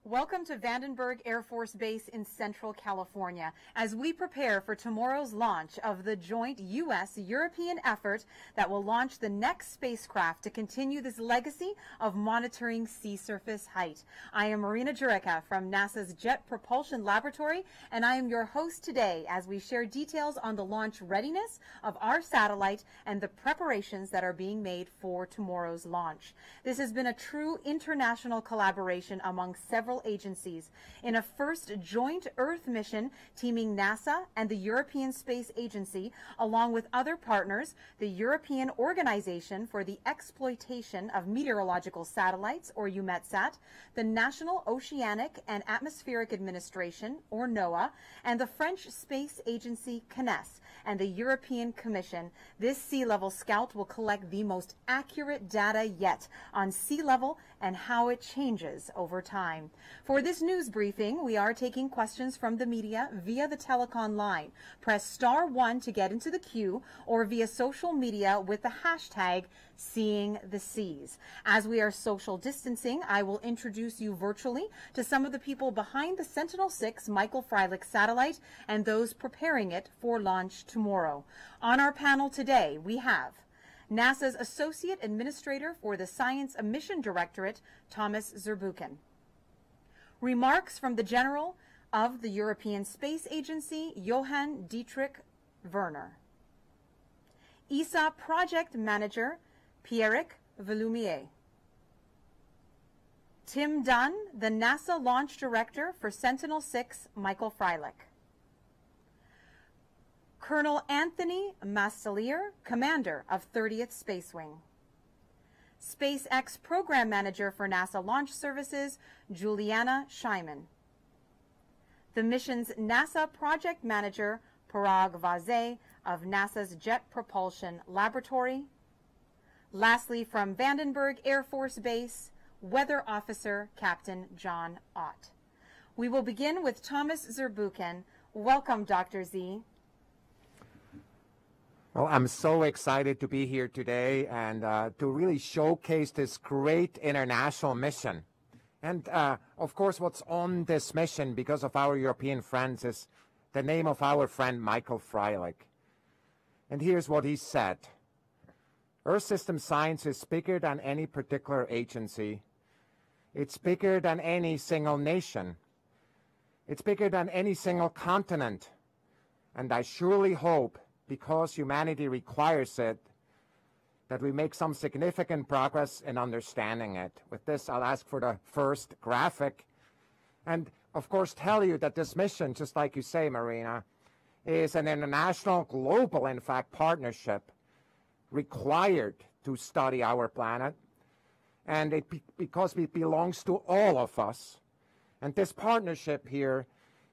Welcome to Vandenberg Air Force Base in Central California as we prepare for tomorrow's launch of the joint U.S.-European effort that will launch the next spacecraft to continue this legacy of monitoring sea surface height. I am Marina Jurica from NASA's Jet Propulsion Laboratory, and I am your host today as we share details on the launch readiness of our satellite and the preparations that are being made for tomorrow's launch. This has been a true international collaboration among several agencies in a first joint Earth mission teaming NASA and the European Space Agency, along with other partners, the European Organization for the Exploitation of Meteorological Satellites, or EUMETSAT, the National Oceanic and Atmospheric Administration, or NOAA, and the French Space Agency CNES, and the European Commission. This Sea Level Scout will collect the most accurate data yet on sea level and how it changes over time. For this news briefing, we are taking questions from the media via the telecon line. Press *1 to get into the queue, or via social media with the hashtag #SeeingTheSeas. As we are social distancing, I will introduce you virtually to some of the people behind the Sentinel-6 Michael Freilich satellite and those preparing it for launch tomorrow. On our panel today, we have NASA's Associate Administrator for the Science Mission Directorate, Thomas Zurbuchen. Remarks from the General of the European Space Agency, Johann Dietrich Werner. ESA Project Manager, Pierrick Villumier. Tim Dunn, the NASA Launch Director for Sentinel-6 Michael Freilich. Colonel Anthony Mastelier, Commander of 30th Space Wing. SpaceX Program Manager for NASA Launch Services, Juliana Scheiman. The mission's NASA Project Manager, Parag Vazee of NASA's Jet Propulsion Laboratory. Lastly, from Vandenberg Air Force Base, Weather Officer Captain John Ott. We will begin with Thomas Zurbuchen. Welcome, Dr. Z. Well, I'm so excited to be here today and to really showcase this great international mission. And of course, what's on this mission, because of our European friends, is the name of our friend Michael Freilich. And here's what he said. Earth system science is bigger than any particular agency. It's bigger than any single nation. It's bigger than any single continent. And I surely hope, because humanity requires it, that we make some significant progress in understanding it. With this, I'll ask for the first graphic. And, of course, tell you that this mission, just like you say, Marina, is an international, global, in fact, partnership required to study our planet. And because it belongs to all of us. And this partnership here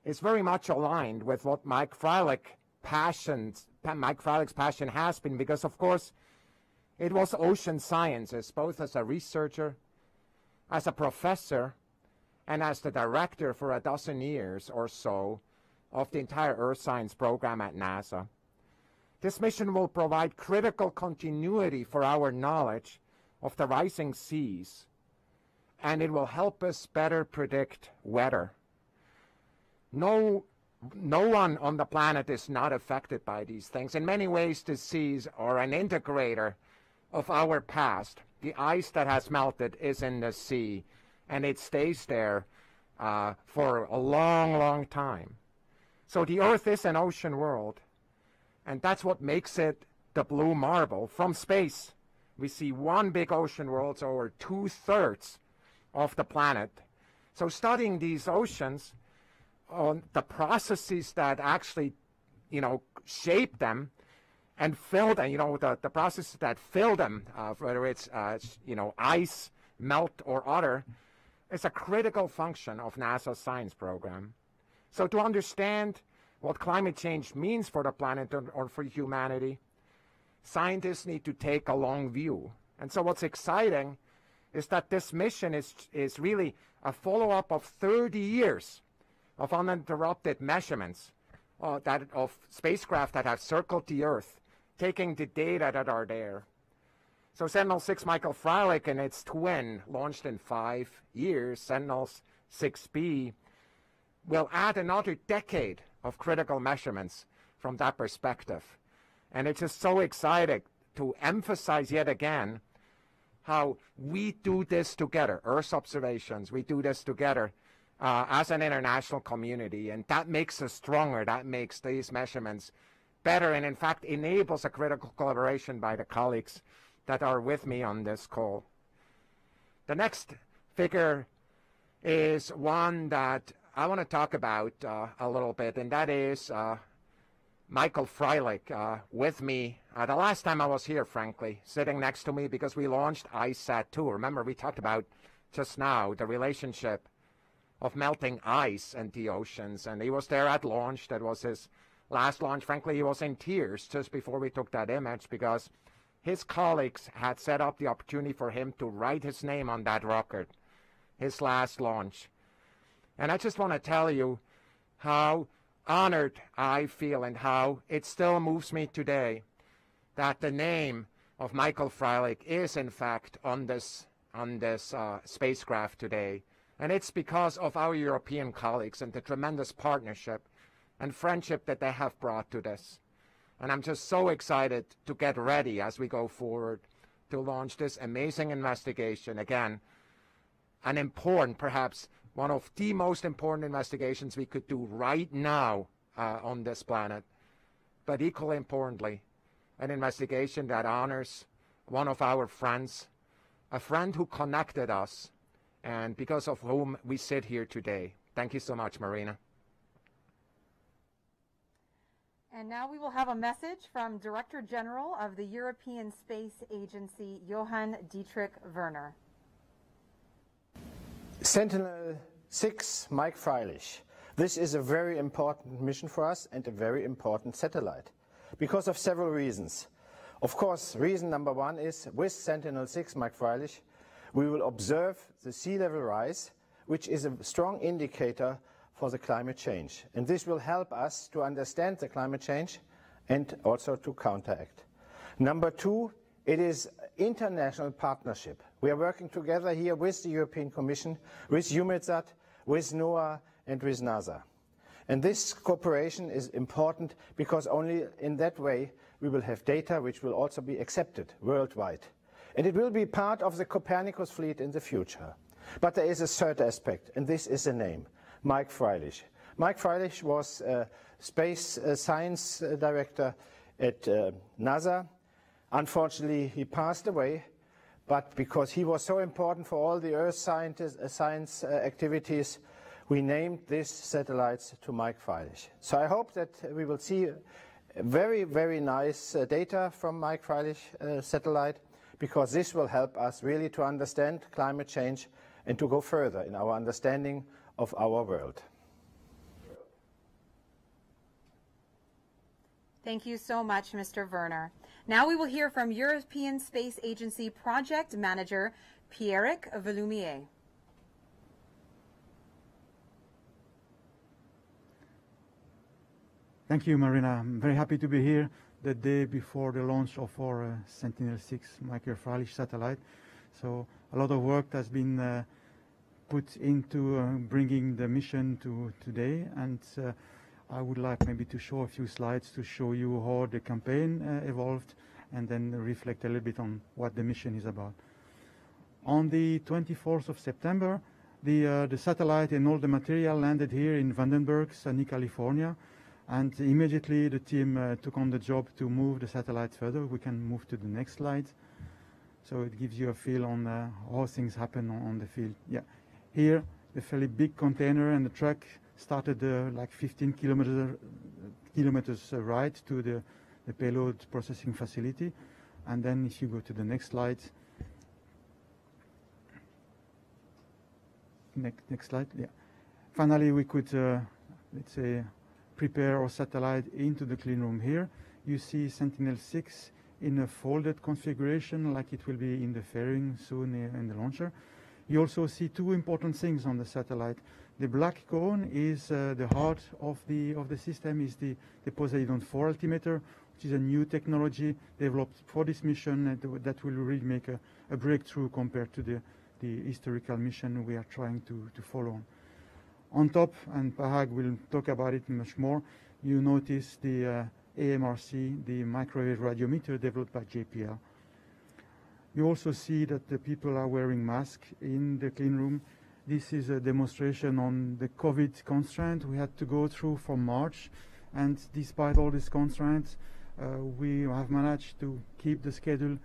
is very much aligned with what Mike Freilich's passion has been, because, of course, it was ocean sciences, both as a researcher, as a professor, and as the director for a dozen years or so of the entire Earth Science program at NASA. This mission will provide critical continuity for our knowledge of the rising seas, and it will help us better predict weather. No one on the planet is not affected by these things. In many ways, the seas are an integrator of our past. The ice that has melted is in the sea, and it stays there for a long, long time. So the Earth is an ocean world, and that's what makes it the blue marble. From space, we see one big ocean world, so over 2/3 of the planet. So studying these oceans, on the processes that actually, shape them and fill them, the processes that fill them, whether it's, ice, melt, or other, is a critical function of NASA's science program. So to understand what climate change means for the planet or for humanity, scientists need to take a long view. And so what's exciting is that this mission is really a follow-up of 30 years of uninterrupted measurements of spacecraft that have circled the Earth, taking the data that are there. So Sentinel-6 Michael Freilich and its twin launched in 5 years, Sentinel Sentinel-6B will add another decade of critical measurements from that perspective. And it's just so exciting to emphasize yet again how we do this together, Earth observations, we do this together as an international community, and that makes us stronger, that makes these measurements better, and in fact enables a critical collaboration by the colleagues that are with me on this call. The next figure is one that I want to talk about a little bit, and that is Michael Freilich with me the last time I was here, frankly, sitting next to me because we launched ISAT-2. Remember, we talked about just now the relationship of melting ice and the oceans, and he was there at launch. That was his last launch. Frankly, he was in tears just before we took that image because his colleagues had set up the opportunity for him to write his name on that rocket, his last launch. And I just want to tell you how honored I feel and how it still moves me today that the name of Michael Freilich is in fact on this spacecraft today. And it's because of our European colleagues and the tremendous partnership and friendship that they have brought to this. And I'm just so excited to get ready as we go forward to launch this amazing investigation. Again, an important, perhaps one of the most important investigations we could do right now on this planet. But equally importantly, an investigation that honors one of our friends, a friend who connected us, and because of whom we sit here today. Thank you so much, Marina. And now we will have a message from Director General of the European Space Agency, Johann Dietrich Werner. Sentinel-6 Michael Freilich. This is a very important mission for us and a very important satellite because of several reasons. Of course, reason number one is with Sentinel-6 Michael Freilich, we will observe the sea level rise, which is a strong indicator for the climate change. And this will help us to understand the climate change and also to counteract. Number two, it is international partnership. We are working together here with the European Commission, with EUMETSAT, with NOAA and with NASA. And this cooperation is important because only in that way we will have data which will also be accepted worldwide. And it will be part of the Copernicus fleet in the future. But there is a third aspect, and this is the name, Michael Freilich. Michael Freilich was space science director at NASA. Unfortunately, he passed away, but because he was so important for all the Earth science activities, we named these satellites to Michael Freilich. So I hope that we will see very, very nice data from Michael Freilich satellite, because this will help us really to understand climate change and to go further in our understanding of our world. Thank you so much, Mr. Werner. Now we will hear from European Space Agency Project Manager Pierrick Villumier. Thank you, Marina. I'm very happy to be here the day before the launch of our Sentinel-6 Michael Freilich satellite. So a lot of work has been put into bringing the mission to today, and I would like maybe to show a few slides to show you how the campaign evolved and then reflect a little bit on what the mission is about. On the 24th of September, the satellite and all the material landed here in Vandenberg, sunny California, and immediately the team took on the job to move the satellite further. We can move to the next slide. So it gives you a feel on how things happen on the field. Yeah, here the fairly big container and the truck started like 15 kilometers ride to the payload processing facility. And then if you go to the next slide, next slide, yeah. Finally, we could, let's say, prepare our satellite into the clean room here. You see Sentinel-6 in a folded configuration like it will be in the fairing soon in the launcher. You also see two important things on the satellite. The black cone is the heart of the system, is the Poseidon 4 altimeter, which is a new technology developed for this mission that will really make a breakthrough compared to the historical mission we are trying to follow on. On top, and Parag will talk about it much more, you notice the AMRC, the microwave radiometer developed by JPL. You also see that the people are wearing masks in the clean room. This is a demonstration on the COVID constraint we had to go through from March. And despite all these constraints, we have managed to keep the schedule,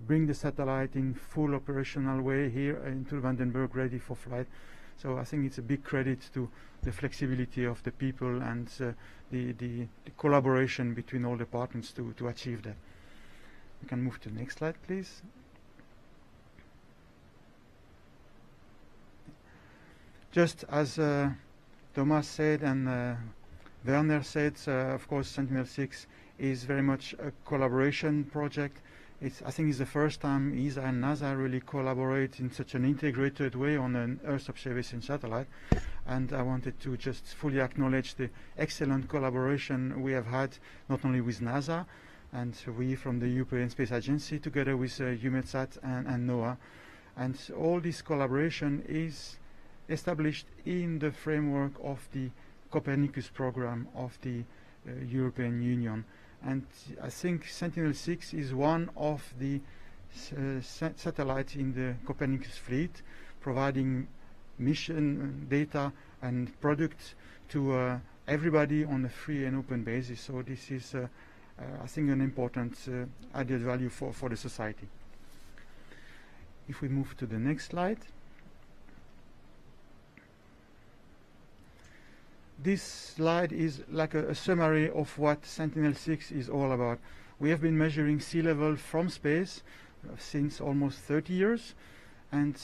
bring the satellite in full operational way here into Vandenberg, ready for flight. So I think it's a big credit to the flexibility of the people and the collaboration between all departments to achieve that. We can move to the next slide, please. Just as Thomas said and Werner said, of course, Sentinel-6 is very much a collaboration project. I think it's the first time ESA and NASA really collaborate in such an integrated way on an Earth observation satellite. And I wanted to just fully acknowledge the excellent collaboration we have had, not only with NASA, and we from the European Space Agency together with EUMETSAT and NOAA. And all this collaboration is established in the framework of the Copernicus program of the European Union. And I think Sentinel-6 is one of the satellites in the Copernicus fleet, providing mission data and products to everybody on a free and open basis. So this is, I think, an important added value for the society. If we move to the next slide. This slide is like a summary of what Sentinel-6 is all about. We have been measuring sea level from space since almost 30 years, and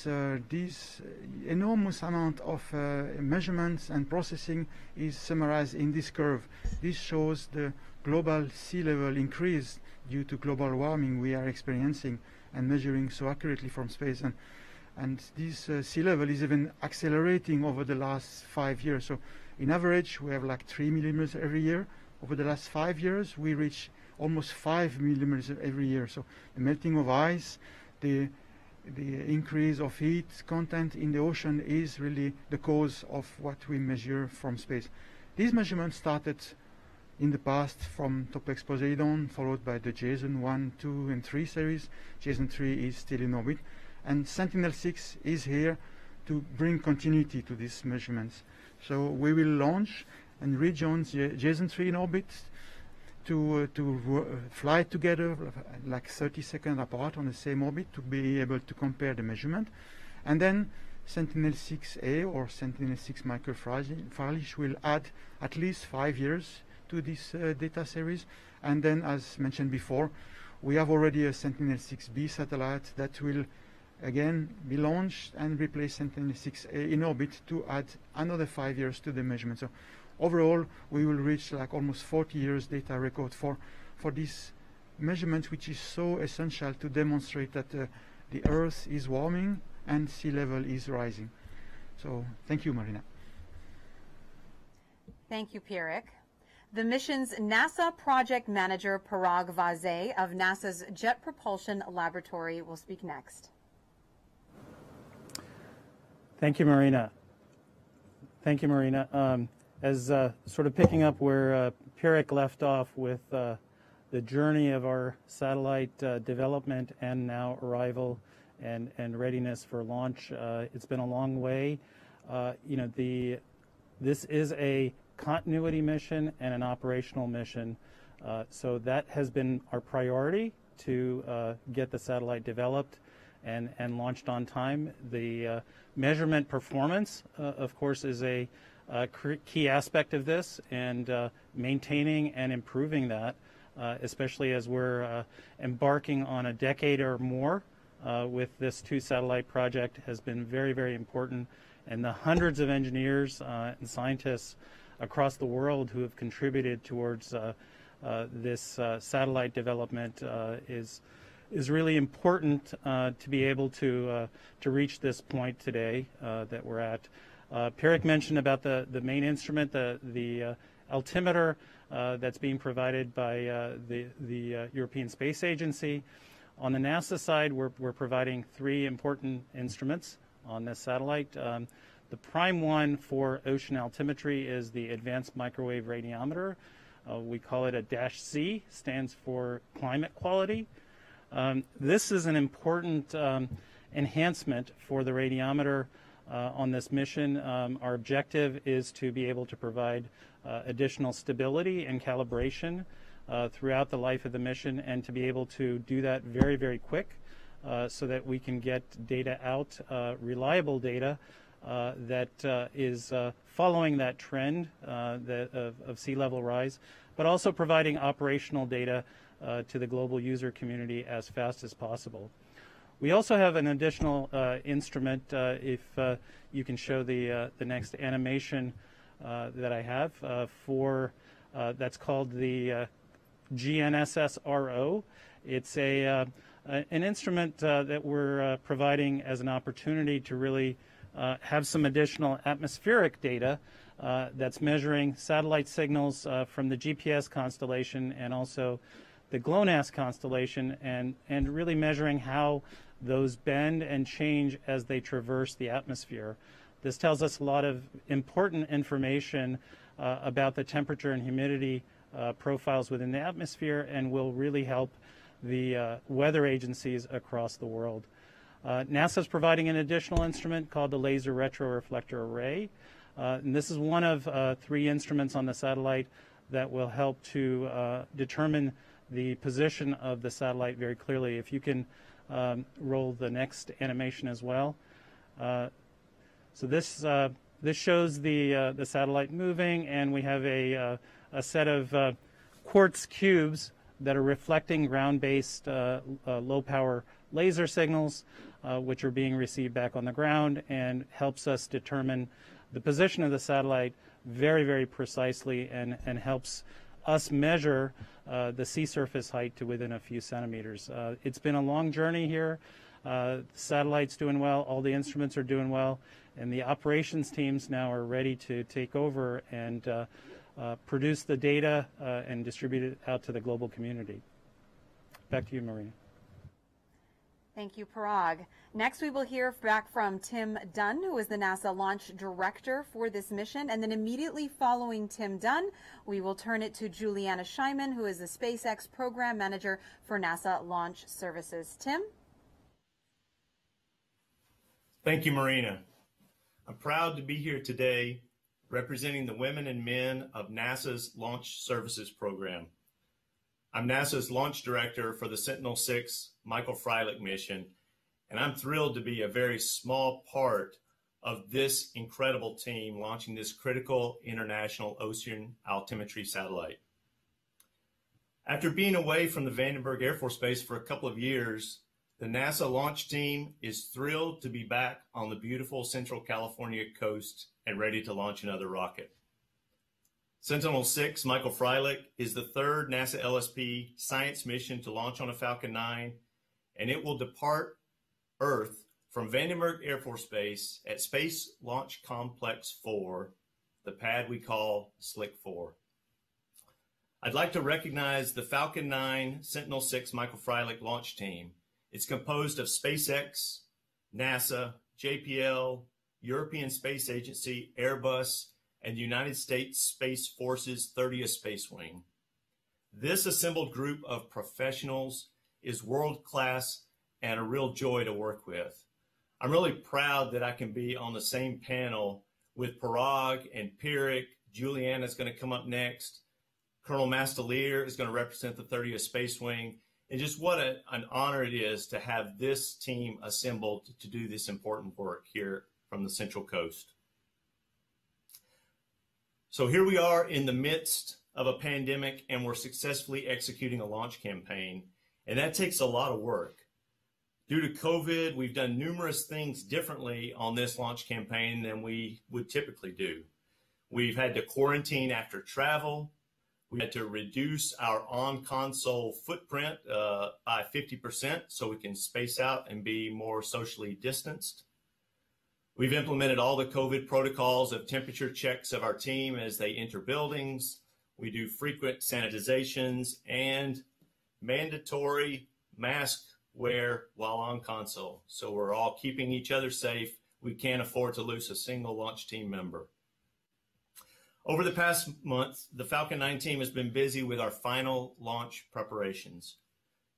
this enormous amount of measurements and processing is summarized in this curve. This shows the global sea level increase due to global warming we are experiencing and measuring so accurately from space. And this sea level is even accelerating over the last 5 years. So in average, we have like 3 millimeters every year. Over the last 5 years, we reach almost 5 millimeters every year. So the melting of ice, the increase of heat content in the ocean is really the cause of what we measure from space. These measurements started in the past from Topex Poseidon, followed by the JSON 1, 2, and 3 series. JSON 3 is still in orbit. And Sentinel-6 is here to bring continuity to these measurements. So we will launch and rejoin JSON 3 in orbit to fly together like 30 seconds apart on the same orbit to be able to compare the measurement. And then Sentinel-6A or Sentinel-6 Michael Freilich will add at least 5 years to this data series. And then, as mentioned before, we have already a Sentinel-6B satellite that will again be launched and replace Sentinel-6A in orbit to add another 5 years to the measurement. So overall, we will reach like almost 40 years data record for this measurement, which is so essential to demonstrate that the Earth is warming and sea level is rising. So thank you, Marina. Thank you, Pierrick. The mission's NASA project manager, Parag Vazay of NASA's Jet Propulsion Laboratory, will speak next. Thank you, Marina. Thank you, Marina. As sort of picking up where Pierrick left off with the journey of our satellite development and now arrival and readiness for launch, it's been a long way. This is a continuity mission and an operational mission. So that has been our priority to get the satellite developed and launched on time. The measurement performance, of course, is a key aspect of this, and maintaining and improving that, especially as we're embarking on a decade or more with this 2-satellite project, has been very, very important. And the hundreds of engineers and scientists across the world who have contributed towards this satellite development is really important to be able to reach this point today that we're at. Pierrick mentioned about the main instrument, the altimeter that's being provided by the European Space Agency. On the NASA side, we're providing 3 important instruments on this satellite. The The prime one for ocean altimetry is the Advanced Microwave Radiometer. We call it a -C, stands for climate quality. This is an important enhancement for the radiometer on this mission. Our objective is to be able to provide additional stability and calibration throughout the life of the mission, and to be able to do that very, very quick so that we can get data out, reliable data that is following that trend of sea level rise, but also providing operational data to the global user community as fast as possible. We also have an additional instrument, if you can show the next animation that I have, that's called the GNSS-RO. It's an instrument that we're providing as an opportunity to really have some additional atmospheric data that's measuring satellite signals from the GPS constellation and also the GLONASS constellation, and really measuring how those bend and change as they traverse the atmosphere. This tells us a lot of important information about the temperature and humidity profiles within the atmosphere, and will really help the weather agencies across the world. NASA is providing an additional instrument called the Laser Retroreflector Array. And this is one of 3 instruments on the satellite that will help to determine the position of the satellite very clearly. If you can roll the next animation as well. So this shows the satellite moving, and we have a set of quartz cubes that are reflecting ground-based low-power laser signals, which are being received back on the ground, and helps us determine the position of the satellite very, very precisely, and helps us measure the sea surface height to within a few centimeters. It's been a long journey here. The satellite's doing well, all the instruments are doing well, and the operations teams now are ready to take over and produce the data and distribute it out to the global community. Back to you, Marina. Thank you, Parag. Next, we will hear back from Tim Dunn, who is the NASA launch director for this mission. And then immediately following Tim Dunn, we will turn it to Juliana Scheiman, who is the SpaceX program manager for NASA Launch Services. Tim? Thank you, Marina. I'm proud to be here today representing the women and men of NASA's Launch Services program. I'm NASA's launch director for the Sentinel-6 Michael Freilich mission, and I'm thrilled to be a very small part of this incredible team launching this critical international ocean altimetry satellite. After being away from the Vandenberg Air Force Base for a couple of years, the NASA launch team is thrilled to be back on the beautiful Central California coast and ready to launch another rocket. Sentinel-6 Michael Freilich is the 3rd NASA LSP science mission to launch on a Falcon 9, and it will depart Earth from Vandenberg Air Force Base at Space Launch Complex 4, the pad we call Slick 4. I'd like to recognize the Falcon 9 Sentinel-6 Michael Freilich launch team. It's composed of SpaceX, NASA, JPL, European Space Agency, Airbus, and United States Space Force's 30th Space Wing. This assembled group of professionals is world-class and a real joy to work with. I'm really proud that I can be on the same panel with Parag and Pirik. Juliana is going to come up next. Colonel Mastelier is going to represent the 30th Space Wing. And just what an honor it is to have this team assembled to do this important work here from the Central Coast. So here we are in the midst of a pandemic, and we're successfully executing a launch campaign, and that takes a lot of work. Due to COVID, we've done numerous things differently on this launch campaign than we would typically do. We've had to quarantine after travel. We had to reduce our on-console footprint by 50% so we can space out and be more socially distanced. We've implemented all the COVID protocols of temperature checks of our team as they enter buildings. We do frequent sanitizations and mandatory mask wear while on console. So we're all keeping each other safe. we can't afford to lose a single launch team member. Over the past month, the Falcon 9 team has been busy with our final launch preparations.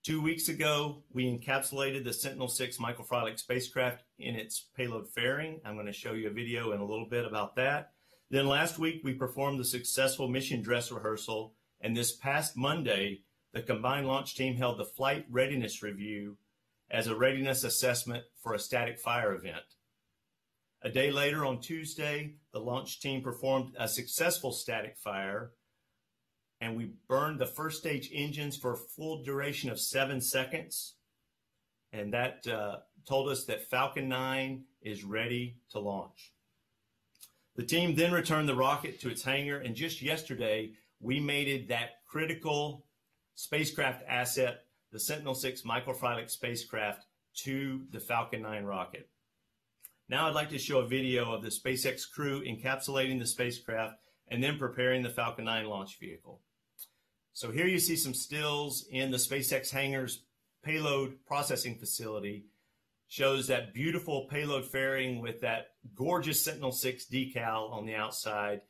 2 weeks ago, we encapsulated the Sentinel-6 Michael Freilich spacecraft in its payload fairing. I'm going to show you a video in a little bit about that. Then last week, we performed the successful mission dress rehearsal, and this past Monday, the combined launch team held the flight readiness review as a readiness assessment for a static fire event. A day later, on Tuesday, the launch team performed a successful static fire, and we burned the first stage engines for a full duration of 7 seconds. And that told us that Falcon 9 is ready to launch. The team then returned the rocket to its hangar, and just yesterday, we mated that critical spacecraft asset, the Sentinel-6 Michael Freilich spacecraft, to the Falcon 9 rocket. Now I'd like to show a video of the SpaceX crew encapsulating the spacecraft and then preparing the Falcon 9 launch vehicle. So here you see some stills in the SpaceX hangar's payload processing facility. Shows that beautiful payload fairing with that gorgeous Sentinel-6 decal on the outside.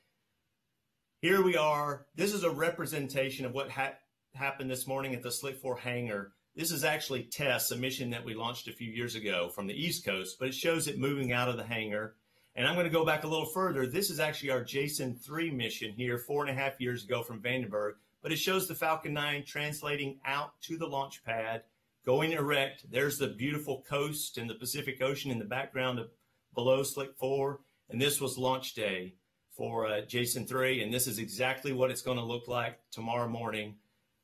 Here we are. This is a representation of what happened this morning at the Slick 4 hangar. This is actually TESS, a mission that we launched a few years ago from the East Coast, but it shows it moving out of the hangar. And I'm going to go back a little further. This is actually our Jason 3 mission here 4.5 years ago from Vandenberg, but it shows the Falcon 9 translating out to the launch pad, going erect. There's the beautiful coast and the Pacific Ocean in the background below Slick 4. And this was launch day for Jason 3, and this is exactly what it's going to look like tomorrow morning.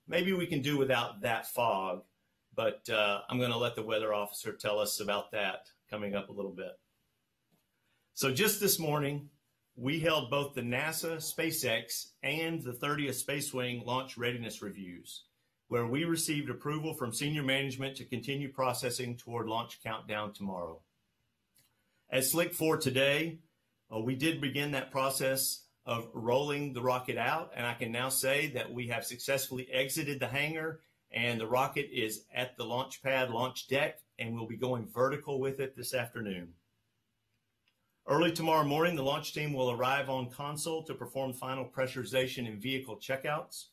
Maybe we can do without that fog, but I'm going to let the weather officer tell us about that coming up a little bit. So just this morning, we held both the NASA, SpaceX, and the 30th Space Wing launch readiness reviews, where we received approval from senior management to continue processing toward launch countdown tomorrow. At Slick 4 today, we did begin that process of rolling the rocket out, and I can now say that we have successfully exited the hangar, and the rocket is at the launch pad launch deck, and we'll be going vertical with it this afternoon. Early tomorrow morning, the launch team will arrive on console to perform final pressurization and vehicle checkouts.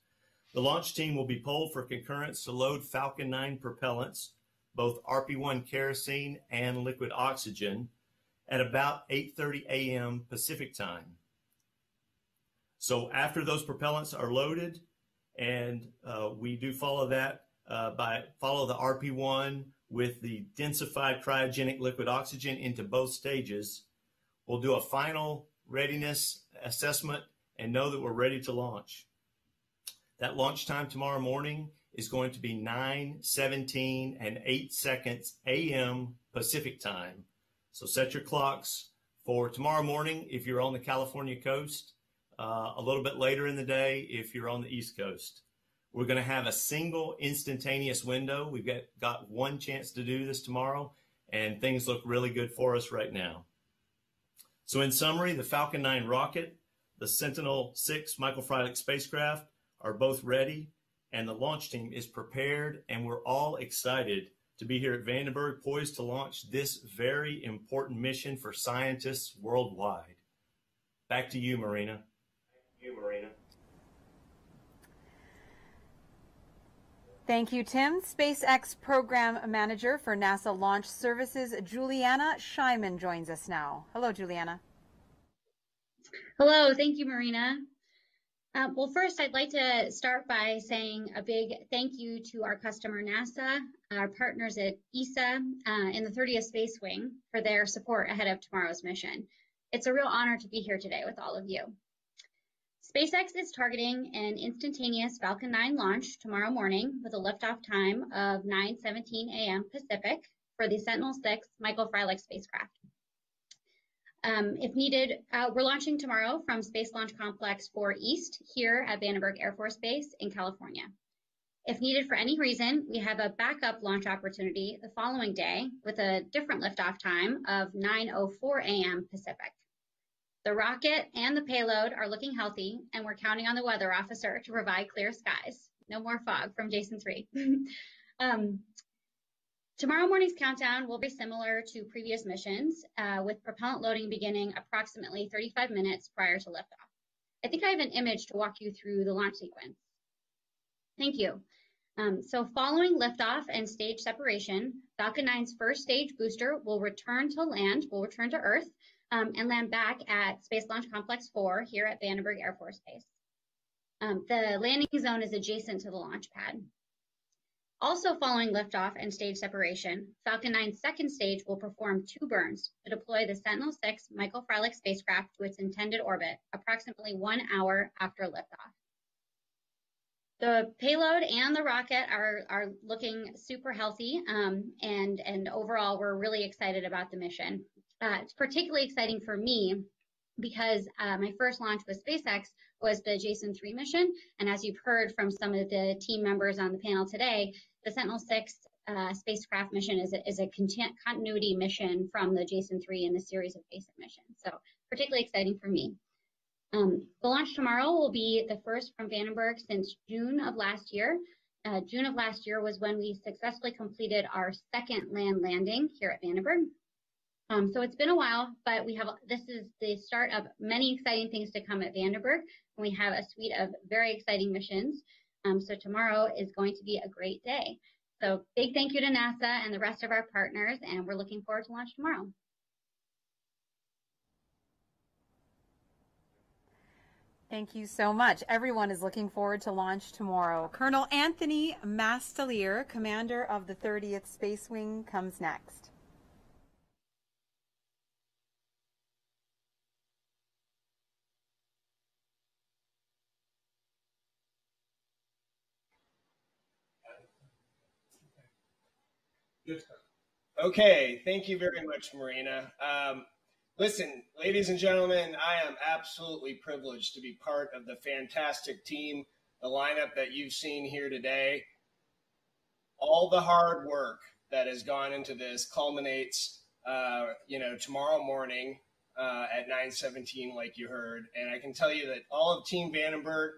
The launch team will be polled for concurrence to load Falcon 9 propellants, both RP-1 kerosene and liquid oxygen, at about 8:30 a.m. Pacific time. So after those propellants are loaded, and we do follow that follow the RP-1 with the densified cryogenic liquid oxygen into both stages, we'll do a final readiness assessment and know that we're ready to launch. That launch time tomorrow morning is going to be 9:17 and 8 seconds a.m. Pacific time. So set your clocks for tomorrow morning if you're on the California coast, a little bit later in the day if you're on the East Coast. We're going to have a single instantaneous window. We've got one chance to do this tomorrow, and things look really good for us right now. So in summary, the Falcon 9 rocket, the Sentinel-6 Michael Freilich spacecraft are both ready, and the launch team is prepared, and we're all excited to be here at Vandenberg, poised to launch this very important mission for scientists worldwide. Back to you, Marina. Thank you, Tim. SpaceX Program Manager for NASA Launch Services, Juliana Scheiman, joins us now. Hello, Juliana. Hello, thank you, Marina. Well, first, I'd like to start by saying a big thank you to our customer, NASA, our partners at ESA, and the 30th Space Wing for their support ahead of tomorrow's mission. It's a real honor to be here today with all of you. SpaceX is targeting an instantaneous Falcon 9 launch tomorrow morning with a liftoff time of 9:17 a.m. Pacific for the Sentinel-6 Michael Freilich spacecraft. If needed, we're launching tomorrow from Space Launch Complex 4 East here at Vandenberg Air Force Base in California. If needed for any reason, we have a backup launch opportunity the following day with a different liftoff time of 9:04 a.m. Pacific. The rocket and the payload are looking healthy, and we're counting on the weather officer to provide clear skies. No more fog from Jason 3. Tomorrow morning's countdown will be similar to previous missions, with propellant loading beginning approximately 35 minutes prior to liftoff. I think I have an image to walk you through the launch sequence. Thank you. So following liftoff and stage separation, Falcon 9's first stage booster will return to Earth, and land back at Space Launch Complex 4 here at Vandenberg Air Force Base. The landing zone is adjacent to the launch pad. Also following liftoff and stage separation, Falcon 9's second stage will perform 2 burns to deploy the Sentinel-6 Michael Freilich spacecraft to its intended orbit approximately 1 hour after liftoff. The payload and the rocket are looking super healthy, and overall, we're really excited about the mission. It's particularly exciting for me because my first launch with SpaceX was the Jason 3 mission, and as you've heard from some of the team members on the panel today, the Sentinel-6 spacecraft mission is a continuity mission from the Jason 3 in the series of basic missions, so particularly exciting for me. The launch tomorrow will be the first from Vandenberg since June of last year. June of last year was when we successfully completed our second land landing here at Vandenberg. So it's been a while, but this is the start of many exciting things to come at Vandenberg. And we have a suite of very exciting missions. So tomorrow is going to be a great day. So big thank you to NASA and the rest of our partners, and we're looking forward to launch tomorrow. Thank you so much. Everyone is looking forward to launch tomorrow. Colonel Anthony Mastelier, commander of the 30th Space Wing, comes next. Okay, thank you very much, Marina. Listen, ladies and gentlemen, I am absolutely privileged to be part of the fantastic team, the lineup that you've seen here today. All the hard work that has gone into this culminates, tomorrow morning at 9:17, like you heard. And I can tell you that all of Team Vandenberg,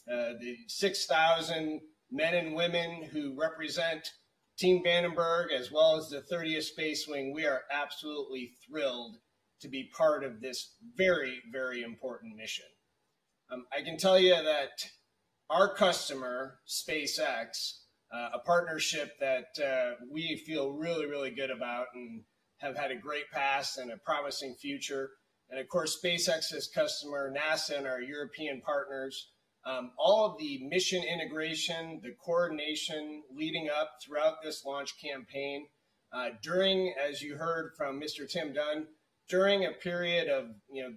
the 6,000 men and women who represent Team Vandenberg, as well as the 30th Space Wing, we are absolutely thrilled to be part of this very, very important mission. I can tell you that our customer, SpaceX, a partnership that we feel really, really good about and have had a great past and a promising future. And of course, SpaceX's customer, NASA, and our European partners, all of the mission integration, the coordination leading up throughout this launch campaign, during, as you heard from Mr. Tim Dunn, during a period of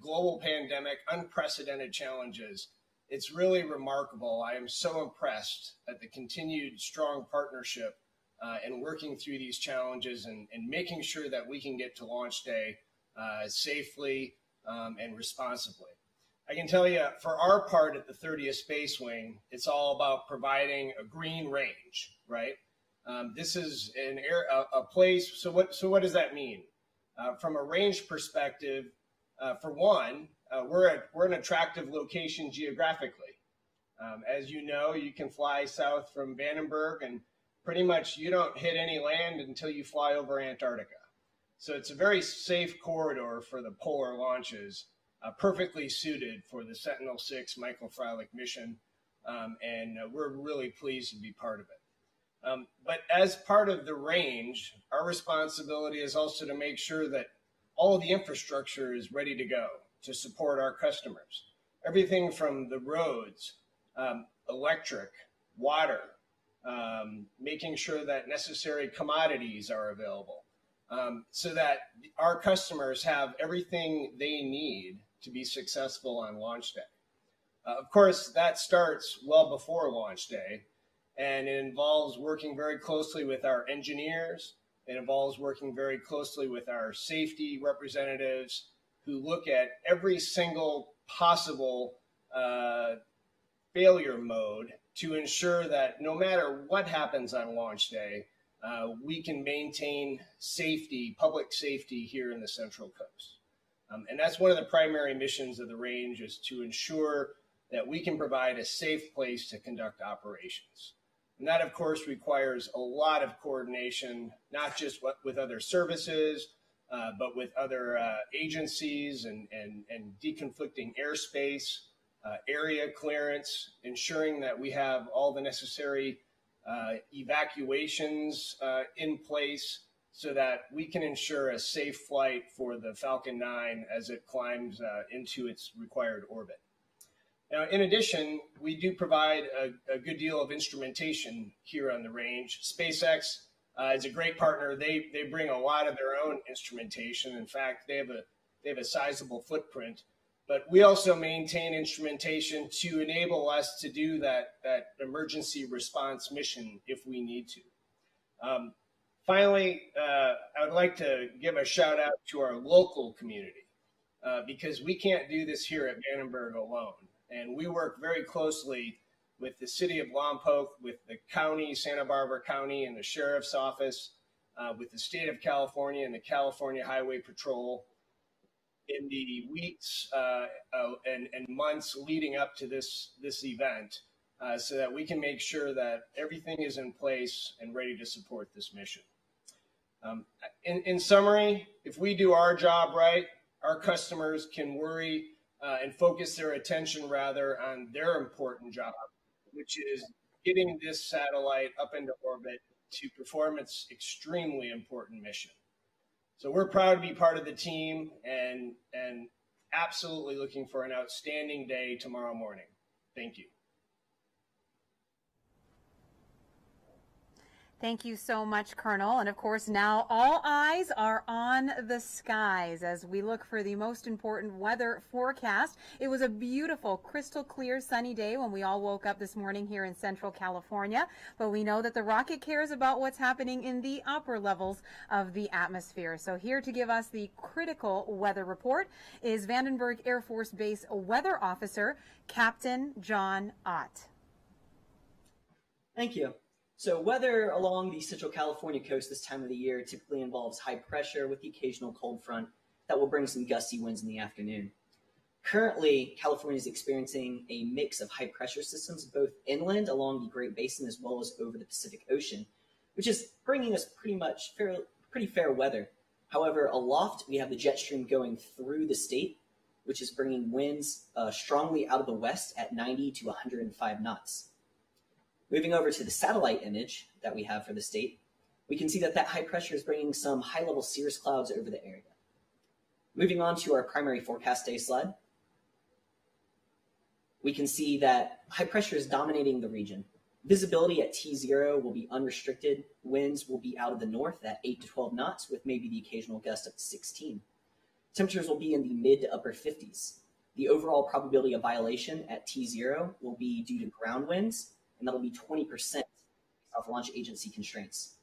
global pandemic, unprecedented challenges. It's really remarkable. I am so impressed at the continued strong partnership and working through these challenges and making sure that we can get to launch day safely and responsibly. I can tell you, for our part at the 30th Space Wing, it's all about providing a green range, right? This is a place. So what does that mean? From a range perspective, for one, we're an attractive location geographically. As you know, you can fly south from Vandenberg, and pretty much you don't hit any land until you fly over Antarctica. So it's a very safe corridor for the polar launches, perfectly suited for the Sentinel-6 Michael Freilich mission, and we're really pleased to be part of it. But as part of the range, our responsibility is also to make sure that all of the infrastructure is ready to go to support our customers. Everything from the roads, electric, water, making sure that necessary commodities are available, so that our customers have everything they need to be successful on launch day. Of course, that starts well before launch day, and it involves working very closely with our engineers. It involves working very closely with our safety representatives who look at every single possible failure mode to ensure that no matter what happens on launch day, we can maintain safety, public safety here in the Central Coast. And that's one of the primary missions of the range, is to ensure that we can provide a safe place to conduct operations. And that, of course, requires a lot of coordination, not just with other services, but with other agencies and deconflicting airspace, area clearance, ensuring that we have all the necessary evacuations in place so that we can ensure a safe flight for the Falcon 9 as it climbs into its required orbit. Now, in addition, we do provide a good deal of instrumentation here on the range. SpaceX is a great partner. They bring a lot of their own instrumentation. In fact, they have a sizable footprint. But we also maintain instrumentation to enable us to do that emergency response mission if we need to. Finally, I would like to give a shout out to our local community because we can't do this here at Vandenberg alone. And we work very closely with the city of Lompoc, with the county, Santa Barbara County, and the sheriff's office, with the state of California and the California Highway Patrol in the weeks and months leading up to this event so that we can make sure that everything is in place and ready to support this mission. In summary, if we do our job right, our customers can worry and focus their attention rather on their important job, which is getting this satellite up into orbit to perform its extremely important mission. So we're proud to be part of the team and absolutely looking for an outstanding day tomorrow morning. Thank you. Thank you so much, Colonel. And of course, now all eyes are on the skies as we look for the most important weather forecast. It was a beautiful, crystal clear, sunny day when we all woke up this morning here in Central California. But we know that the rocket cares about what's happening in the upper levels of the atmosphere. So here to give us the critical weather report is Vandenberg Air Force Base Weather Officer, Captain John Ott. Thank you. So weather along the Central California coast this time of the year typically involves high pressure with the occasional cold front that will bring some gusty winds in the afternoon. Currently, California is experiencing a mix of high pressure systems both inland along the Great Basin as well as over the Pacific Ocean, which is bringing us pretty fair weather. However, aloft, we have the jet stream going through the state, which is bringing winds strongly out of the west at 90 to 105 knots. Moving over to the satellite image that we have for the state, we can see that high pressure is bringing some high-level cirrus clouds over the area. Moving on to our primary forecast day slide, we can see that high pressure is dominating the region. Visibility at T0 will be unrestricted. Winds will be out of the north at 8 to 12 knots with maybe the occasional gust up to 16. Temperatures will be in the mid to upper 50s. The overall probability of violation at T0 will be due to ground winds, and that'll be 20% off launch agency constraints.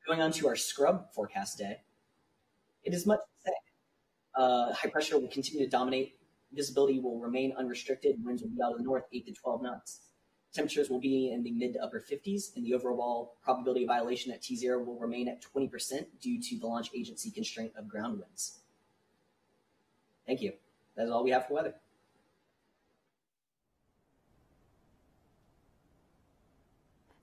Going on to our scrub forecast day, it is much the same. High pressure will continue to dominate. Visibility will remain unrestricted. Winds will be out of the north, 8 to 12 knots. Temperatures will be in the mid to upper 50s, and the overall probability of violation at T0 will remain at 20% due to the launch agency constraint of ground winds. Thank you. That is all we have for weather.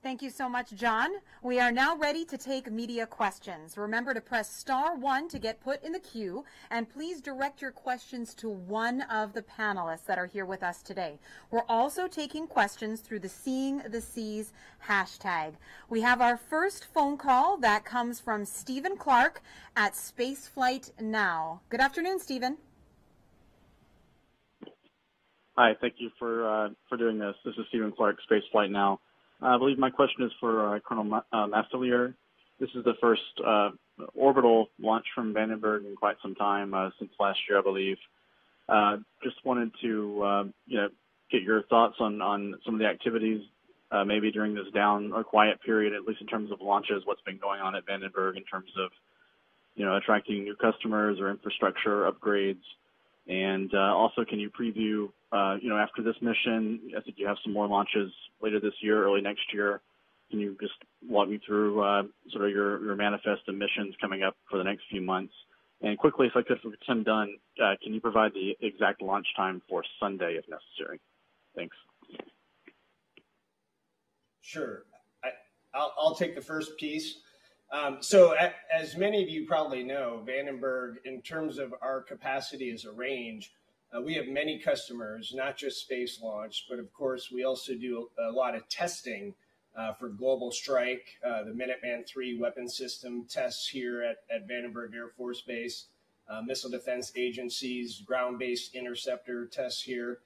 Thank you so much, John. We are now ready to take media questions. Remember to press *1 to get put in the queue, and please direct your questions to one of the panelists that are here with us today. We're also taking questions through the Seeing the Seas hashtag. We have our first phone call that comes from Stephen Clark at Spaceflight Now. Good afternoon, Stephen. Hi, thank you for doing this. This is Stephen Clark, Spaceflight Now. I believe my question is for Colonel Mastelier. This is the first orbital launch from Vandenberg in quite some time, since last year, I believe. Just wanted to get your thoughts on some of the activities, maybe during this down or quiet period, at least in terms of launches, what's been going on at Vandenberg in terms of attracting new customers or infrastructure upgrades. And also, can you preview, after this mission, I think you have some more launches later this year, early next year. Can you just walk me through sort of your manifest of missions coming up for the next few months? And quickly, if I could, if I'm done, can you provide the exact launch time for Sunday if necessary? Thanks. Sure. I'll take the first piece. As many of you probably know, Vandenberg, in terms of our capacity as a range, we have many customers, not just space launch, but of course we also do a lot of testing for Global Strike, the Minuteman III weapon system tests here at Vandenberg Air Force Base, missile defense agencies, ground-based interceptor tests here.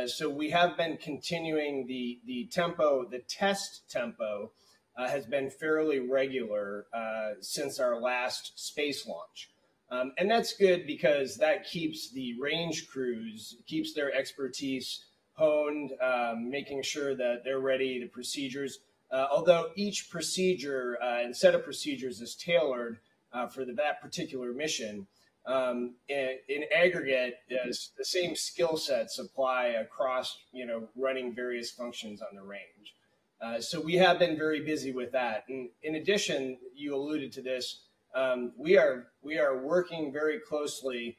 So we have been continuing the tempo, the test tempo has been fairly regular since our last space launch. And that's good because that keeps the range crews, keeps their expertise honed, making sure that they're ready, the procedures. Although each procedure and set of procedures is tailored for that particular mission, in aggregate, the same skill sets apply across, running various functions on the range. So we have been very busy with that. And in addition, you alluded to this, we are working very closely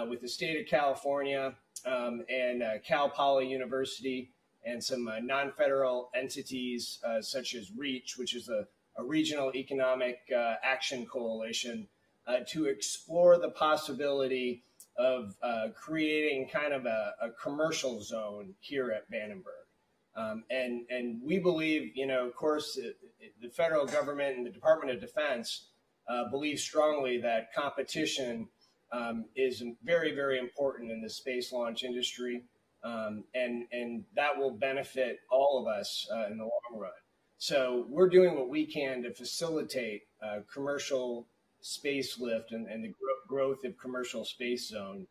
with the state of California and Cal Poly University and some non-federal entities such as REACH, which is a regional economic action coalition, to explore the possibility of creating kind of a commercial zone here at Vandenberg. And we believe, of course, the federal government and the Department of Defense believe strongly that competition is very, very important in the space launch industry. And that will benefit all of us in the long run. So we're doing what we can to facilitate commercial space lift and the growth of commercial space zone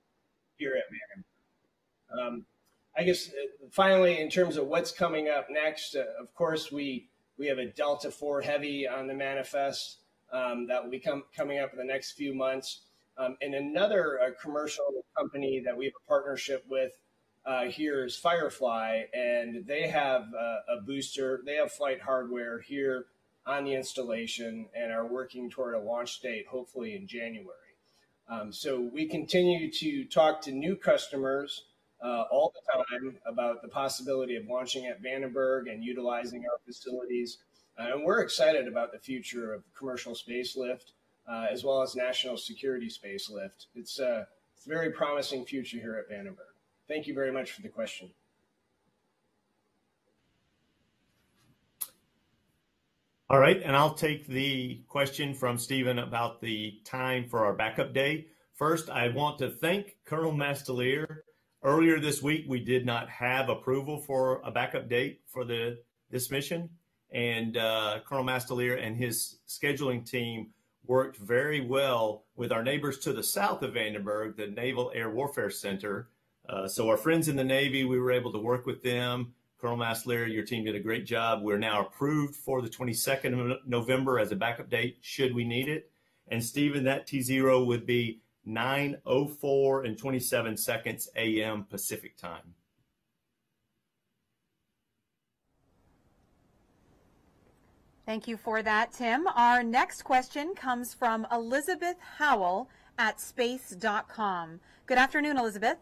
here at Vandenberg. I guess finally, in terms of what's coming up next, of course, we have a Delta IV Heavy on the manifest that will be coming up in the next few months. And another commercial company that we have a partnership with here is Firefly, and they have a booster. They have flight hardware here on the installation and are working toward a launch date, hopefully in January. So we continue to talk to new customers all the time about the possibility of launching at Vandenberg and utilizing our facilities. And we're excited about the future of commercial space lift, as well as national security space lift. It's a very promising future here at Vandenberg. Thank you very much for the question. All right, and I'll take the question from Stephen about the time for our backup day. First, I want to thank Colonel Mastelier. Earlier this week, we did not have approval for a backup date for this mission, and Colonel Mastelier and his scheduling team worked very well with our neighbors to the south of Vandenberg, the Naval Air Warfare Center. So our friends in the Navy, we were able to work with them. Colonel Mastelier, your team did a great job. We're now approved for the 22nd of November as a backup date, should we need it. And Stephen, that T0 would be 9:04 and 27 seconds a.m. Pacific time. Thank you for that, Tim. Our next question comes from Elizabeth Howell at space.com. Good afternoon, Elizabeth.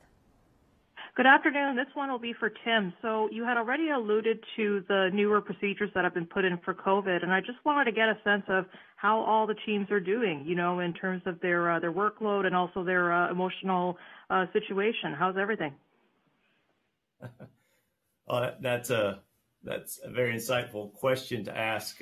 Good afternoon. This one will be for Tim. So you had already alluded to the newer procedures that have been put in for COVID, and I just wanted to get a sense of how all the teams are doing, in terms of their workload and also their emotional situation. How's everything? That's a very insightful question to ask.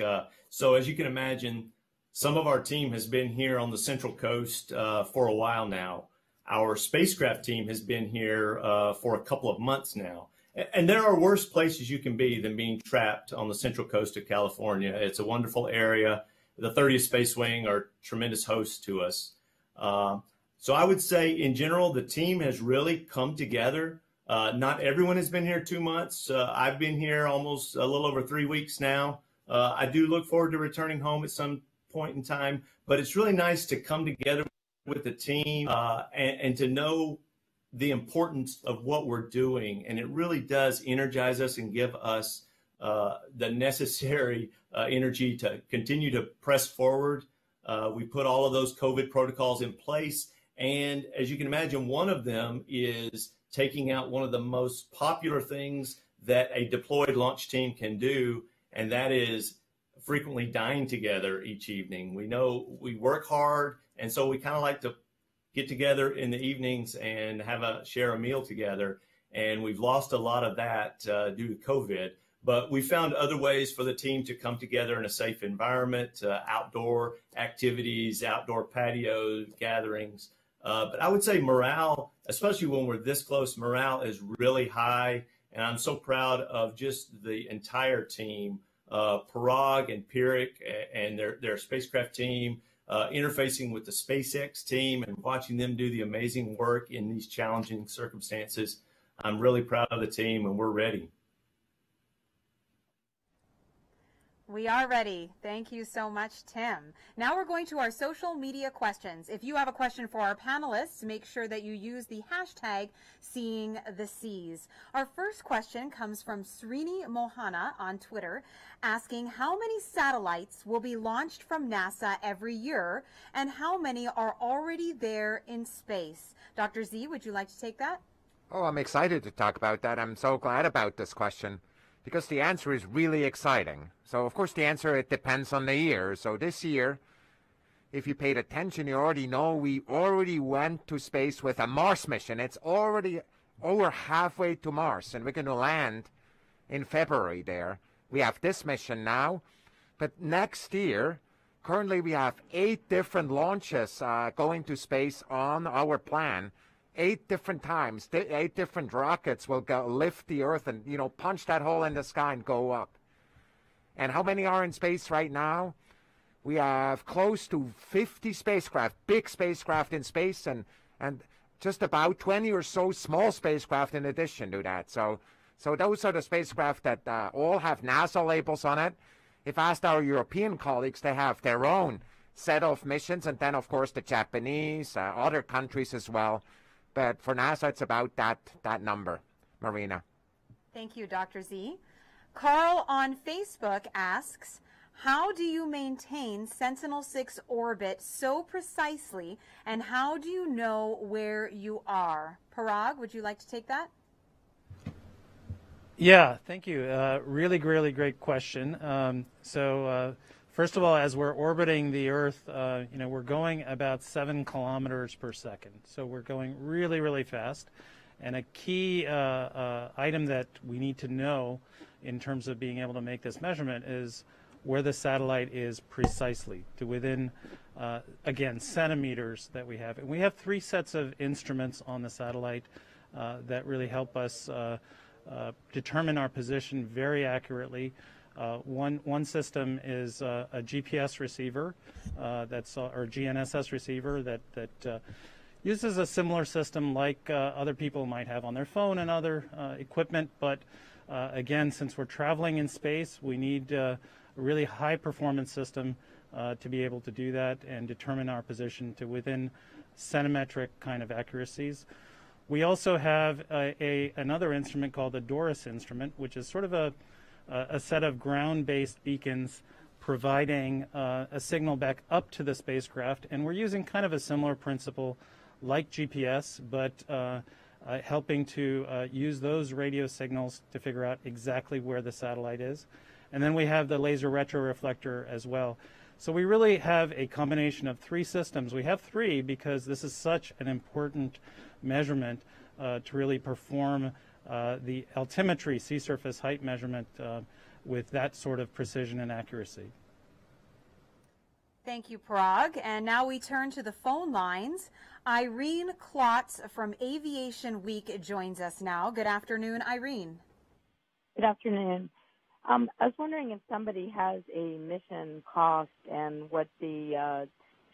So as you can imagine, some of our team has been here on the Central Coast for a while now. Our spacecraft team has been here for a couple of months now. And there are worse places you can be than being trapped on the Central Coast of California. It's a wonderful area. The 30th Space Wing are tremendous hosts to us. So I would say, in general, the team has really come together. Not everyone has been here 2 months. I've been here almost a little over 3 weeks now. I do look forward to returning home at some point in time, but it's really nice to come together with the team and to know the importance of what we're doing. And it really does energize us and give us the necessary energy to continue to press forward. We put all of those COVID protocols in place. And as you can imagine, one of them is taking out one of the most popular things that a deployed launch team can do, and that is frequently dine together each evening. We know we work hard, and so we kind of like to get together in the evenings and share a meal together. And we've lost a lot of that due to COVID. But we found other ways for the team to come together in a safe environment, outdoor activities, outdoor patio gatherings. But I would say morale, especially when we're this close, morale is really high. And I'm so proud of just the entire team, Parag and Pirik and their spacecraft team, interfacing with the SpaceX team and watching them do the amazing work in these challenging circumstances. I'm really proud of the team, and we're ready. We are ready. Thank you so much, Tim. Now we're going to our social media questions. If you have a question for our panelists, make sure that you use the hashtag #SeeingTheSeas. Our first question comes from Srini Mohana on Twitter, asking how many satellites will be launched from NASA every year and how many are already there in space. Dr. Z, would you like to take that? Oh, I'm excited to talk about that. I'm so glad about this question, because the answer is really exciting. So, of course, the answer, it depends on the year. So this year, if you paid attention, you already know we already went to space with a Mars mission. It's already over halfway to Mars, and we're going to land in February there. We have this mission now. But next year, currently we have 8 different launches going to space on our plan. 8 different times, 8 different rockets will go lift the Earth and, punch that hole in the sky and go up. And how many are in space right now? We have close to 50 spacecraft, big spacecraft in space, and just about 20 or so small spacecraft in addition to that. So those are the spacecraft that all have NASA labels on it. If asked our European colleagues, they have their own set of missions, and then, of course, the Japanese, other countries as well. But for NASA, it's about that number. Marina. Thank you, Dr. Z. Carl on Facebook asks, how do you maintain Sentinel-6 orbit so precisely, and how do you know where you are? Parag, would you like to take that? Yeah, thank you. Really great question. First of all, as we're orbiting the Earth, we're going about 7 kilometers per second. So we're going really fast. And a key item that we need to know in terms of being able to make this measurement is where the satellite is precisely, to within, again, centimeters that we have. And we have 3 sets of instruments on the satellite that really help us determine our position very accurately. One system is a GPS receiver, or GNSS receiver that uses a similar system like other people might have on their phone and other equipment. But again, since we're traveling in space, we need a really high performance system to be able to do that and determine our position to within centimetric kind of accuracies. We also have another instrument called the Doris instrument, which is sort of a set of ground-based beacons providing a signal back up to the spacecraft. And we're using kind of a similar principle like GPS, but helping to use those radio signals to figure out exactly where the satellite is. And then we have the laser retroreflector as well. So we really have a combination of 3 systems. We have 3 because this is such an important measurement to really perform the altimetry, sea surface height measurement with that sort of precision and accuracy. Thank you, Parag. And now we turn to the phone lines. Irene Klotz from Aviation Week joins us now. Good afternoon, Irene. Good afternoon. I was wondering if somebody has a mission cost and what the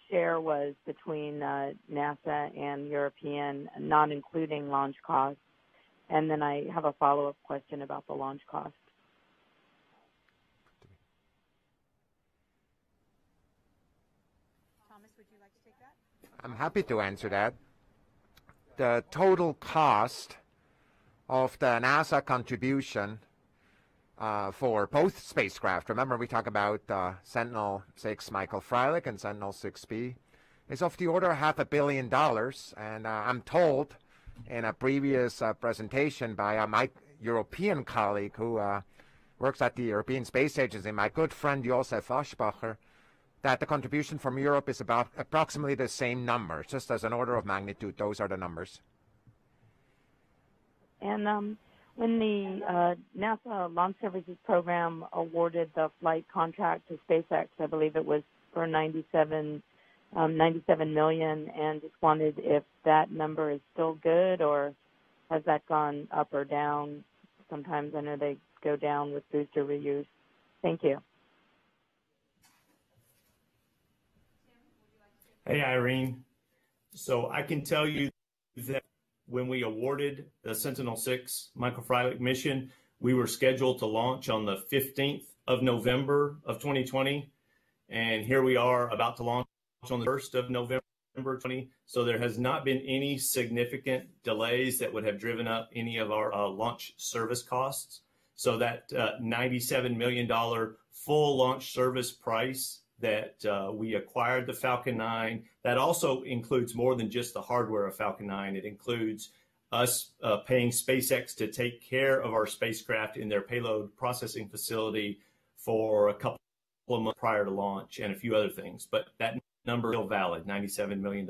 share was between NASA and European, not including launch costs. And then I have a follow-up question about the launch cost. Thomas, would you like to take that? I'm happy to answer that. The total cost of the NASA contribution for both spacecraft, remember we talk about Sentinel-6 Michael Freilich and Sentinel-6B, is of the order of $500 million. And I'm told in a previous presentation by my European colleague who works at the European Space Agency, my good friend Josef Aschbacher, that the contribution from Europe is about approximately the same number. Just as an order of magnitude, those are the numbers. And when the NASA Launch Services Program awarded the flight contract to SpaceX, I believe it was for 97 million, and just wondered if that number is still good, or has that gone up or down? Sometimes I know they go down with booster reuse. Thank you. Hey, Irene. So I can tell you that when we awarded the Sentinel-6 Michael Freilich mission, we were scheduled to launch on the 15th of November of 2020. And here we are about to launch on the 1st of November 2020. So there has not been any significant delays that would have driven up any of our launch service costs. So that $97 million full launch service price that we acquired the Falcon 9, that also includes more than just the hardware of Falcon 9. It includes us paying SpaceX to take care of our spacecraft in their payload processing facility for a couple of months prior to launch and a few other things. But that number is still valid, $97 million.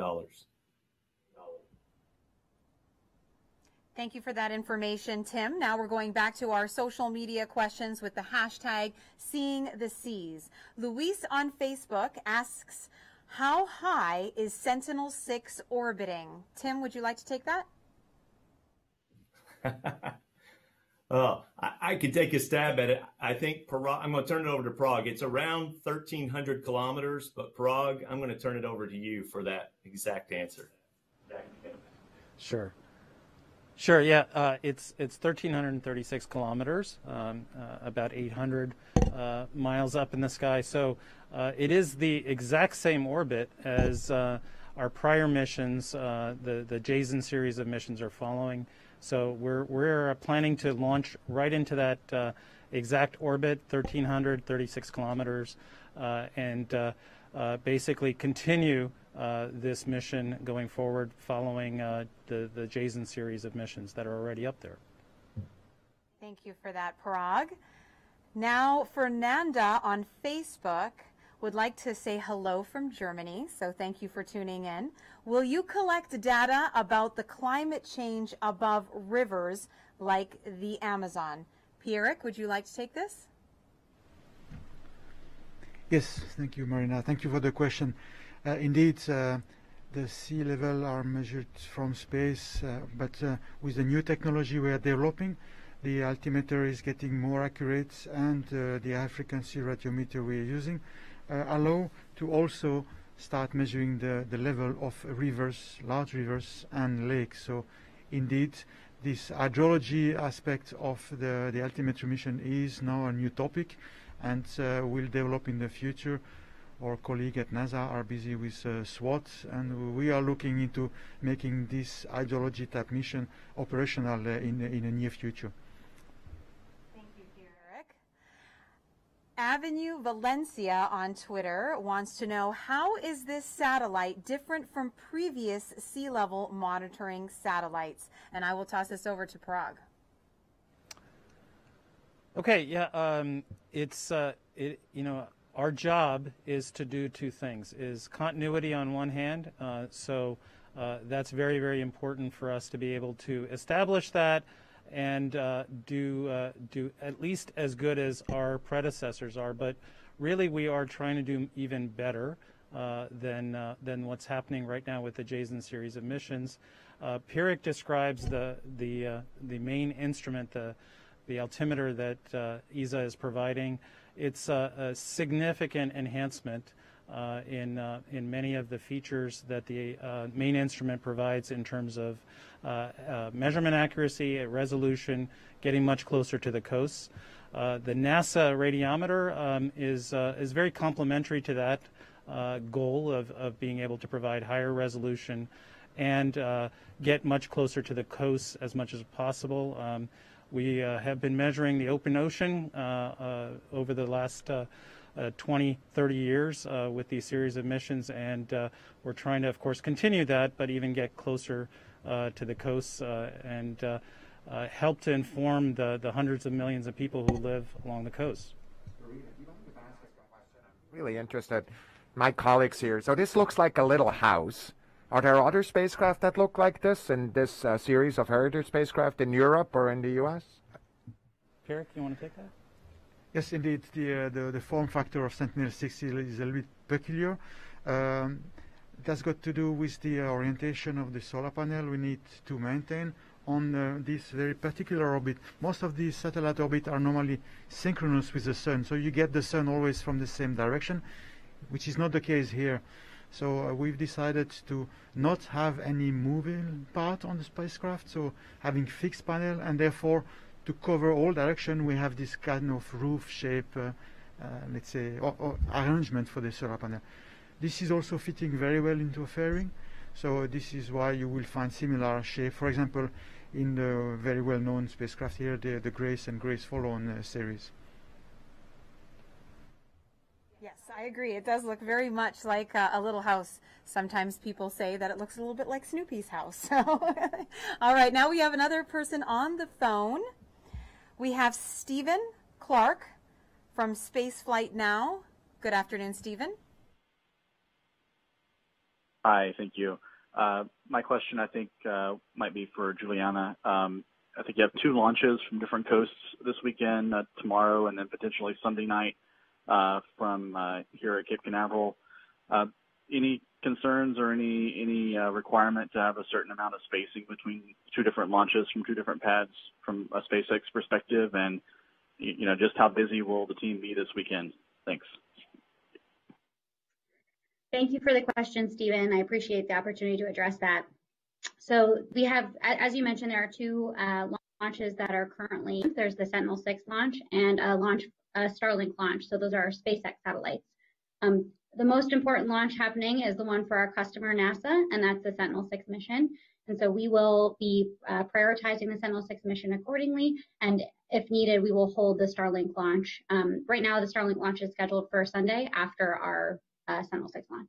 Thank you for that information, Tim. Now we're going back to our social media questions with the hashtag Seeing the Seas. Luis on Facebook asks, how high is Sentinel-6 orbiting? Tim, would you like to take that? I could take a stab at it. I think I'm going to turn it over to Parag. It's around 1,300 kilometers, but Parag, I'm going to turn it over to you for that exact answer. Sure. Sure, yeah, it's 1,336 kilometers, about 800 miles up in the sky. So it is the exact same orbit as our prior missions, the JASON series of missions are following. So we're planning to launch right into that exact orbit, 1,336 kilometers, and basically continue this mission going forward following the JASON series of missions that are already up there. Thank you for that, Parag. Now, Fernanda on Facebook would like to say hello from Germany, so thank you for tuning in. Will you collect data about the climate change above rivers like the Amazon? Pierrick, would you like to take this? Yes, thank you, Marina. Thank you for the question. Indeed, the sea level are measured from space, but with the new technology we are developing, the altimeter is getting more accurate, and the high frequency radiometer we are using allow to also start measuring the level of rivers, large rivers and lakes. So indeed, this hydrology aspect of the altimeter mission is now a new topic, and will develop in the future. Our colleagues at NASA are busy with SWOT, and we are looking into making this hydrology type mission operational in the near future. Thank you, Pierrick. Avenue Valencia on Twitter wants to know, how is this satellite different from previous sea level monitoring satellites? And I will toss this over to Parag. Okay, yeah, our job is to do two things, is continuity on one hand, so that's very, very important for us to be able to establish that and do at least as good as our predecessors are, but really we are trying to do even better than what's happening right now with the JASON series of missions. Pierrick describes the main instrument, the altimeter that ESA is providing. It's a significant enhancement in many of the features that the main instrument provides in terms of measurement accuracy, resolution, getting much closer to the coasts. The NASA radiometer is very complementary to that goal of being able to provide higher resolution and get much closer to the coasts as much as possible. We have been measuring the open ocean over the last 20, 30 years with these series of missions, and we're trying to, of course, continue that, but even get closer to the coasts. And help to inform the hundreds of millions of people who live along the coast. I'm really interested. My colleagues here. So this looks like a little house. Are there other spacecraft that look like this in this series of heritage spacecraft in Europe or in the U.S.? Pierrick, you want to take that? Yes, indeed. The form factor of Sentinel-6 is a little bit peculiar. That's got to do with the orientation of the solar panel we need to maintain on this very particular orbit. Most of these satellite orbits are normally synchronous with the sun, so you get the sun always from the same direction, which is not the case here. So we've decided to not have any moving part on the spacecraft, so having fixed panel, and therefore to cover all direction we have this kind of roof shape, let's say, or arrangement for the solar panel. This is also fitting very well into a fairing, so this is why you will find similar shape, for example, in the very well-known spacecraft here, the Grace and Grace Follow-on series. Yes, I agree. It does look very much like a little house. Sometimes people say that it looks a little bit like Snoopy's house. All right, now we have another person on the phone. We have Stephen Clark from Spaceflight Now. Good afternoon, Stephen. Hi, thank you. My question, I think, might be for Juliana. I think you have 2 launches from different coasts this weekend, tomorrow, and then potentially Sunday night from here at Cape Canaveral. Any concerns or any requirement to have a certain amount of spacing between 2 different launches from 2 different pads from a SpaceX perspective? And, you know, just how busy will the team be this weekend? Thanks. Thank you for the question, Stephen. I appreciate the opportunity to address that. So we have, as you mentioned, there are 2 launches that are currently, there's the Sentinel-6 launch and a Starlink launch. So those are our SpaceX satellites. The most important launch happening is the one for our customer NASA, and that's the Sentinel-6 mission. And so we will be prioritizing the Sentinel-6 mission accordingly. And if needed, we will hold the Starlink launch. Right now, the Starlink launch is scheduled for Sunday after our Sentinel-6 launch.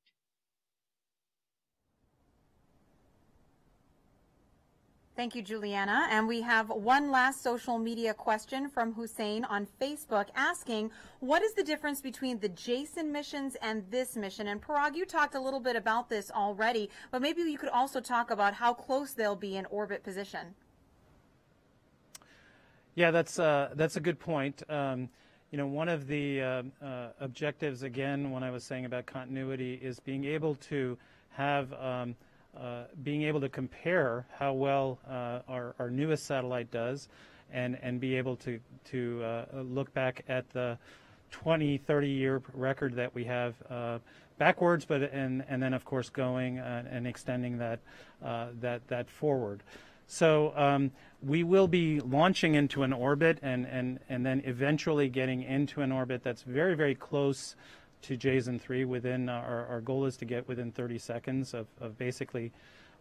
Thank you, Juliana. And we have one last social media question from Hussein on Facebook asking, what is the difference between the Jason missions and this mission? And Parag, you talked a little bit about this already, but maybe you could also talk about how close they'll be in orbit position. Yeah, that's a good point. You know, one of the objectives, again, when I was saying about continuity, is being able to have being able to compare how well our newest satellite does, and be able to look back at the 20-30-year record that we have backwards, but and then of course going and extending that forward. So we will be launching into an orbit and then eventually getting into an orbit that's very, very close to Jason 3. Within our goal is to get within 30 seconds of basically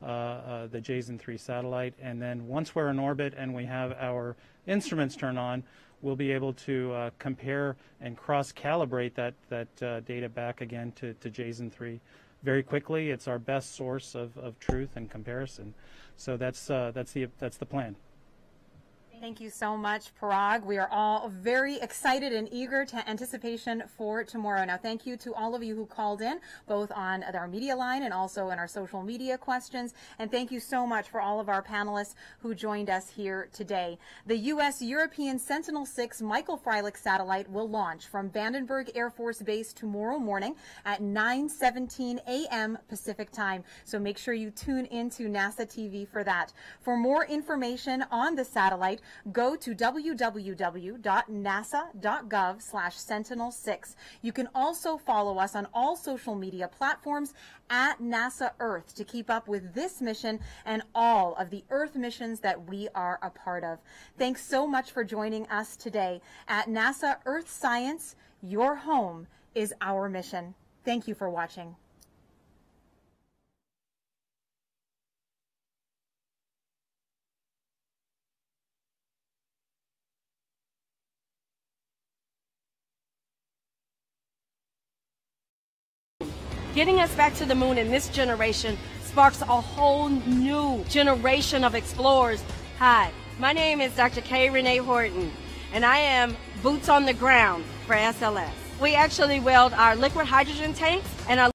the Jason 3 satellite. And then once we're in orbit and we have our instruments turned on, we'll be able to compare and cross-calibrate that data back again to Jason 3 very quickly. It's our best source of truth and comparison. So that's the plan. Thank you so much, Parag. We are all very excited and eager to anticipation for tomorrow. Now, thank you to all of you who called in, both on our media line and also in our social media questions. And thank you so much for all of our panelists who joined us here today. The U.S. European Sentinel-6 Michael Freilich satellite will launch from Vandenberg Air Force Base tomorrow morning at 9:17 a.m. Pacific time. So make sure you tune into NASA TV for that. For more information on the satellite, go to www.nasa.gov/Sentinel6. You can also follow us on all social media platforms at NASA Earth to keep up with this mission and all of the Earth missions that we are a part of. Thanks so much for joining us today. At NASA Earth Science, your home is our mission. Thank you for watching. Getting us back to the moon in this generation sparks a whole new generation of explorers. Hi, My name is Dr. Kay Renee Horton, and I am boots on the ground for SLS. We actually weld our liquid hydrogen tanks and our